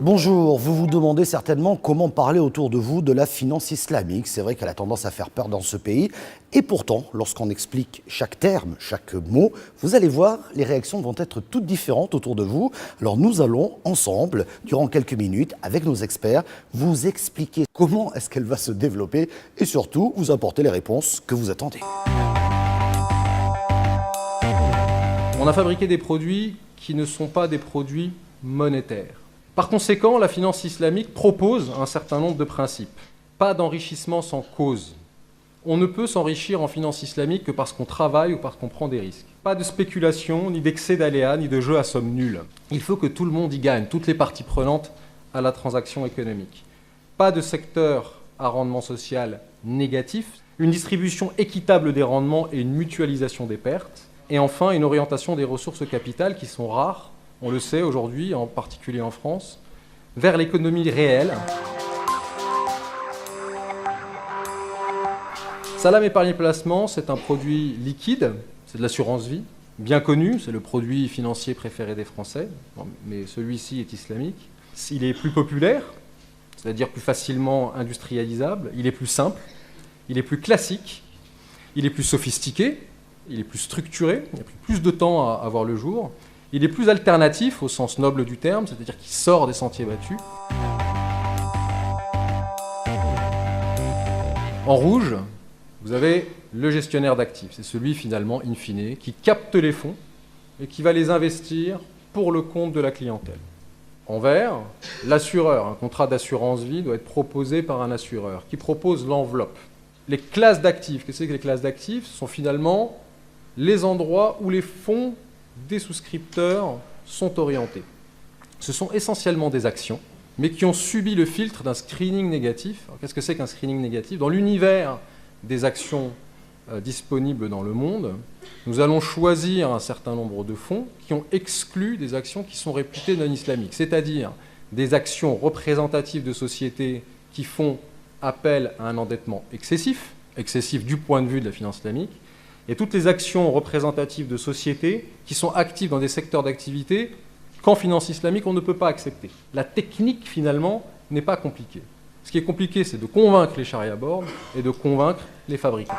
Bonjour, vous vous demandez certainement comment parler autour de vous de la finance islamique. C'est vrai qu'elle a tendance à faire peur dans ce pays. Et pourtant, lorsqu'on explique chaque terme, chaque mot, vous allez voir, les réactions vont être toutes différentes autour de vous. Alors nous allons ensemble, durant quelques minutes, avec nos experts, vous expliquer comment est-ce qu'elle va se développer et surtout vous apporter les réponses que vous attendez. On a fabriqué des produits qui ne sont pas des produits monétaires. Par conséquent, la finance islamique propose un certain nombre de principes. Pas d'enrichissement sans cause. On ne peut s'enrichir en finance islamique que parce qu'on travaille ou parce qu'on prend des risques. Pas de spéculation, ni d'excès d'aléas, ni de jeu à somme nulle. Il faut que tout le monde y gagne, toutes les parties prenantes à la transaction économique. Pas de secteur à rendement social négatif, une distribution équitable des rendements et une mutualisation des pertes. Et enfin, une orientation des ressources capitales qui sont rares, on le sait aujourd'hui, en particulier en France, vers l'économie réelle. Salam Épargne Placement, c'est un produit liquide, c'est de l'assurance vie, bien connu, c'est le produit financier préféré des Français, mais celui-ci est islamique. Il est plus populaire, c'est-à-dire plus facilement industrialisable, il est plus simple, il est plus classique, il est plus sophistiqué, il est plus structuré, il a pris plus de temps à voir le jour. Il est plus alternatif au sens noble du terme, c'est-à-dire qu'il sort des sentiers battus. En rouge, vous avez le gestionnaire d'actifs. C'est celui finalement, in fine, qui capte les fonds et qui va les investir pour le compte de la clientèle. En vert, l'assureur. Un contrat d'assurance vie doit être proposé par un assureur qui propose l'enveloppe. Les classes d'actifs, qu'est-ce que c'est que les classes d'actifs? Ce sont finalement les endroits où les fonds des souscripteurs sont orientés. Ce sont essentiellement des actions, mais qui ont subi le filtre d'un screening négatif. Alors, qu'est-ce que c'est qu'un screening négatif? Dans l'univers des actions disponibles dans le monde, nous allons choisir un certain nombre de fonds qui ont exclu des actions qui sont réputées non islamiques, c'est-à-dire des actions représentatives de sociétés qui font appel à un endettement excessif du point de vue de la finance islamique, et toutes les actions représentatives de sociétés qui sont actives dans des secteurs d'activité qu'en finance islamique, on ne peut pas accepter. La technique, finalement, n'est pas compliquée. Ce qui est compliqué, c'est de convaincre les sharia boards et de convaincre les fabricants.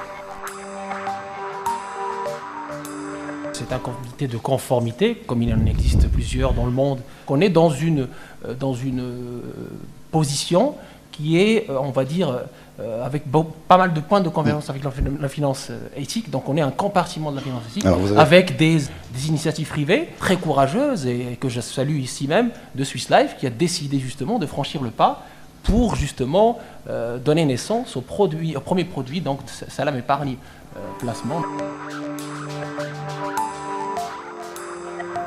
C'est un comité de conformité, comme il en existe plusieurs dans le monde, qu'on est dans une position qui est, on va dire, avec pas mal de points de convergence avec la finance éthique. Donc on est un compartiment de la finance éthique avec des initiatives privées très courageuses et que je salue ici même de Swiss Life qui a décidé justement de franchir le pas pour justement donner naissance au premier produit, donc Salam Épargne Placement.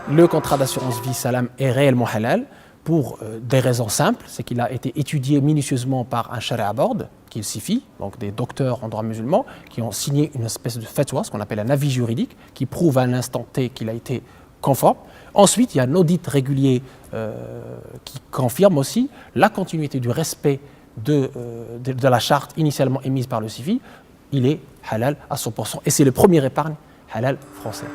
Le contrat d'assurance vie Salam est réellement halal pour des raisons simples, c'est qu'il a été étudié minutieusement par un sharia board, qu'il SIFI, donc des docteurs en droit musulman, qui ont signé une espèce de fatwa, ce qu'on appelle un avis juridique, qui prouve à l'instant T qu'il a été conforme. Ensuite, il y a un audit régulier qui confirme aussi la continuité du respect de la charte initialement émise par le SIFI. Il est halal à 100%, et c'est le premier épargne halal français.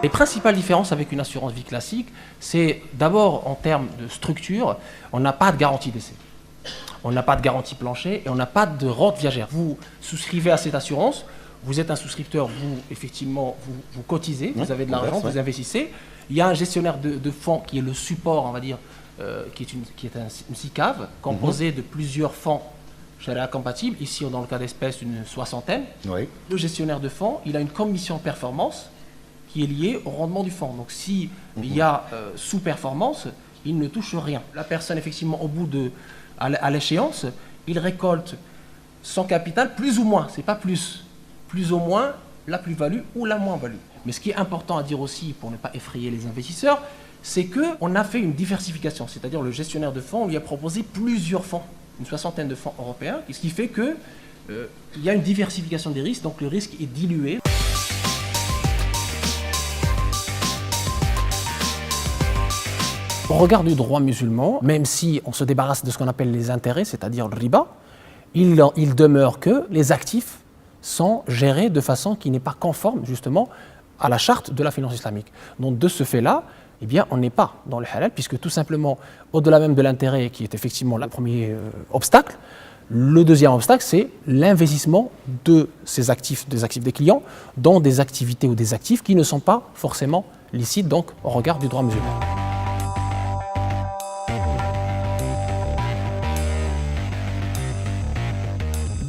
Les principales différences avec une assurance vie classique, c'est d'abord en termes de structure, on n'a pas de garantie d'essai. On n'a pas de garantie plancher et on n'a pas de rente viagère. Vous souscrivez à cette assurance, vous êtes un souscripteur, vous cotisez, vous avez de l'argent, vous investissez. Il y a un gestionnaire de fonds qui est le support, on va dire, qui est une SICAV, composé de plusieurs fonds sharia compatibles. Ici, dans le cas d'espèce, une soixantaine. Oui. Le gestionnaire de fonds, il a une commission performance qui est liée au rendement du fonds. Donc, s'il y a sous-performance, il ne touche rien. La personne, effectivement, à l'échéance, il récolte son capital plus ou moins, c'est pas plus ou moins la plus-value ou la moins-value. Mais ce qui est important à dire aussi, pour ne pas effrayer les investisseurs, c'est qu'on a fait une diversification, c'est-à-dire le gestionnaire de fonds, on lui a proposé plusieurs fonds, une soixantaine de fonds européens, ce qui fait qu'il y a une diversification des risques, donc le risque est dilué. Au regard du droit musulman, même si on se débarrasse de ce qu'on appelle les intérêts, c'est-à-dire le riba, il demeure que les actifs sont gérés de façon qui n'est pas conforme justement à la charte de la finance islamique. Donc de ce fait-là, eh bien, on n'est pas dans le halal, puisque tout simplement, au-delà même de l'intérêt, qui est effectivement le premier obstacle, le deuxième obstacle, c'est l'investissement de ces actifs, des clients, dans des activités ou des actifs qui ne sont pas forcément licites, donc au regard du droit musulman.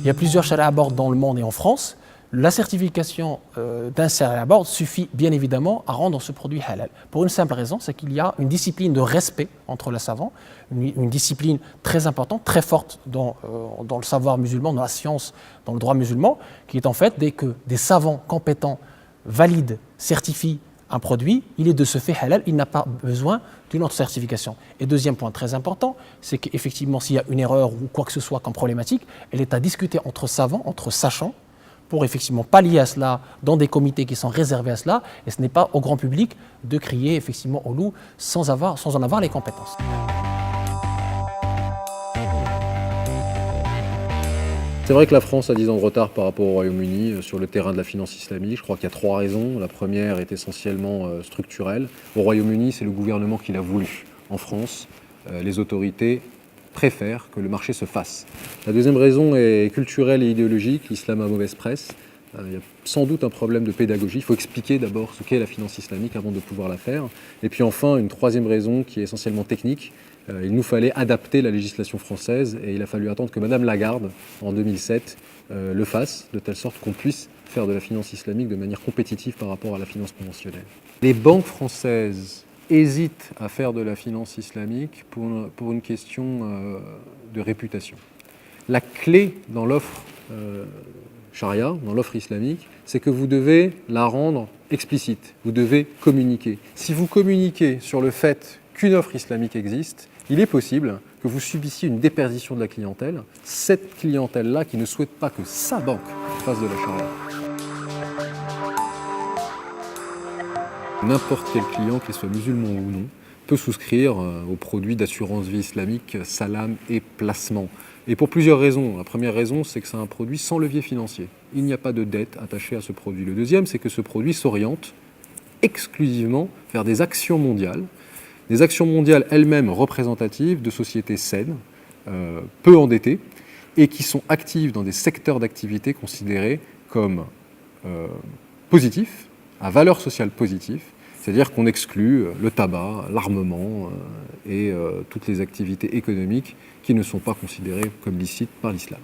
Il y a plusieurs sharia boards dans le monde et en France. La certification d'un sharia board suffit bien évidemment à rendre ce produit halal. Pour une simple raison, c'est qu'il y a une discipline de respect entre les savants, une discipline très importante, très forte dans le savoir musulman, dans la science, dans le droit musulman, qui est en fait dès que des savants compétents valident, certifient un produit, il est de ce fait halal, il n'a pas besoin d'une autre certification. Et deuxième point très important, c'est qu'effectivement s'il y a une erreur ou quoi que ce soit comme problématique, elle est à discuter entre savants, entre sachants, pour effectivement pallier à cela dans des comités qui sont réservés à cela, et ce n'est pas au grand public de crier effectivement au loup sans en avoir les compétences. C'est vrai que la France a 10 ans de retard par rapport au Royaume-Uni sur le terrain de la finance islamique. Je crois qu'il y a 3 raisons. La première est essentiellement structurelle. Au Royaume-Uni, c'est le gouvernement qui l'a voulu. En France, les autorités préfèrent que le marché se fasse. La deuxième raison est culturelle et idéologique. L'islam a mauvaise presse. Il y a sans doute un problème de pédagogie. Il faut expliquer d'abord ce qu'est la finance islamique avant de pouvoir la faire. Et puis enfin, une troisième raison qui est essentiellement technique. Il nous fallait adapter la législation française et il a fallu attendre que Madame Lagarde, en 2007, le fasse, de telle sorte qu'on puisse faire de la finance islamique de manière compétitive par rapport à la finance conventionnelle. Les banques françaises hésitent à faire de la finance islamique pour une question de réputation. La clé dans l'offre charia, dans l'offre islamique, c'est que vous devez la rendre explicite, vous devez communiquer. Si vous communiquez sur le fait qu'une offre islamique existe, il est possible que vous subissiez une déperdition de la clientèle, cette clientèle-là qui ne souhaite pas que sa banque fasse de la charia. N'importe quel client, qu'il soit musulman ou non, peut souscrire aux produits d'assurance vie islamique, salam et placement. Et pour plusieurs raisons. La première raison, c'est que c'est un produit sans levier financier. Il n'y a pas de dette attachée à ce produit. Le deuxième, c'est que ce produit s'oriente exclusivement vers des actions mondiales elles-mêmes représentatives de sociétés saines, peu endettées, et qui sont actives dans des secteurs d'activité considérés comme positifs, à valeur sociale positive, c'est-à-dire qu'on exclut le tabac, l'armement et toutes les activités économiques qui ne sont pas considérées comme licites par l'islam.